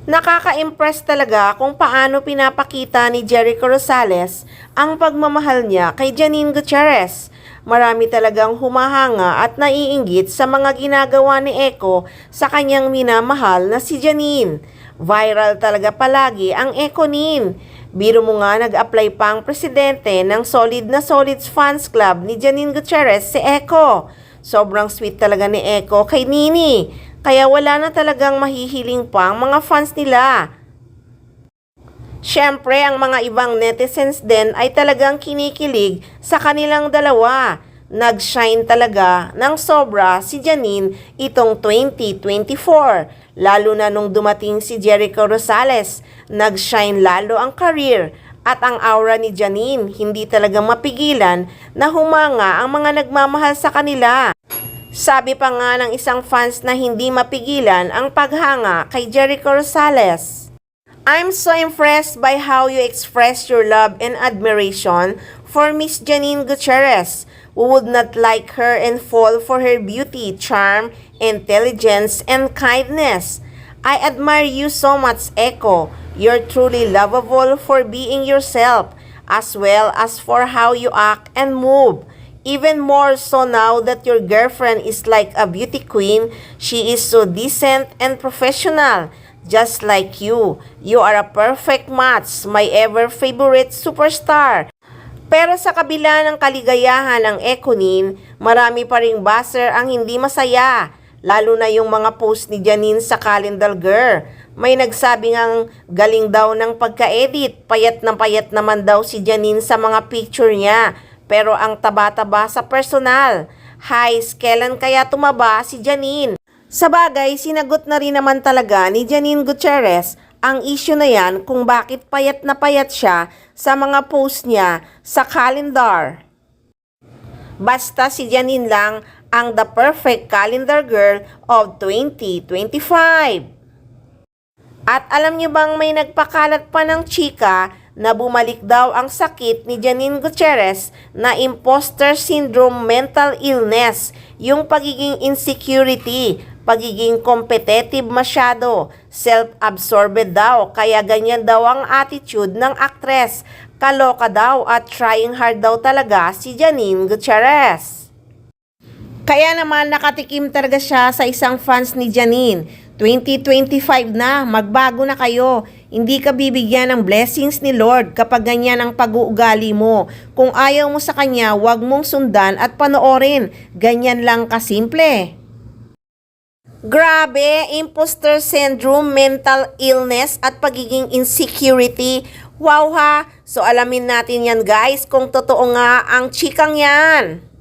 Nakaka-impress talaga kung paano pinapakita ni Jericho Rosales ang pagmamahal niya kay Janine Gutierrez. Marami talagang humahanga at naiinggit sa mga ginagawa ni Eco sa kanyang minamahal na si Janine. Viral talaga palagi ang Econin. Biro mo nga nag-apply pa ang presidente ng Solid na Solids Fans Club ni Janine Gutierrez si Eco. Sobrang sweet talaga ni Eco kay Nini. Kaya wala na talagang mahihiling pa ang mga fans nila. Siyempre, ang mga ibang netizens din ay talagang kinikilig sa kanilang dalawa. Nag-shine talaga ng sobra si Janine itong 2024. Lalo na nung dumating si Jericho Rosales, nag-shine lalo ang career. At ang aura ni Janine, hindi talaga mapigilan na humanga ang mga nagmamahal sa kanila. Sabi pa nga ng isang fans na hindi mapigilan ang paghanga kay Jericho Rosales. I'm so impressed by how you express your love and admiration for Miss Janine Gutierrez. Who would not like her and fall for her beauty, charm, intelligence, and kindness? I admire you so much, Eco. You're truly lovable for being yourself, as well as for how you act and move. Even more so now that your girlfriend is like a beauty queen, she is so decent and professional, just like you. You are a perfect match, my ever-favorite superstar. Pero sa kabila ng kaligayahan ng Econin, marami pa ring buzzer ang hindi masaya, lalo na yung mga post ni Janine sa Calendar Girl. May nagsabi ngang galing daw ng pagka-edit, payat naman daw si Janine sa mga picture niya. Pero ang taba-taba sa personal. Highs, kailan kaya tumaba si Janine? Sa bagay, sinagot na rin naman talaga ni Janine Gutierrez ang issue na yan kung bakit payat na payat siya sa mga post niya sa calendar. Basta si Janine lang ang the perfect calendar girl of 2025. At alam niyo bang may nagpakalat pa ng chika na bumalik daw ang sakit ni Janine Gutierrez na imposter syndrome mental illness, yung pagiging insecurity, pagiging competitive masyado, self-absorbed daw, kaya ganyan daw ang attitude ng aktres. Kaloka daw at trying hard daw talaga si Janine Gutierrez. Kaya naman nakatikim talaga siya sa isang fans ni Janine. 2025 na, magbago na kayo. Hindi ka bibigyan ng blessings ni Lord kapag ganyan ang pag-uugali mo. Kung ayaw mo sa Kanya, huwag mong sundan at panoorin. Ganyan lang kasimple. Grabe, imposter syndrome, mental illness at pagiging insecurity. Wow ha! So alamin natin yan guys kung totoo nga ang chikang yan.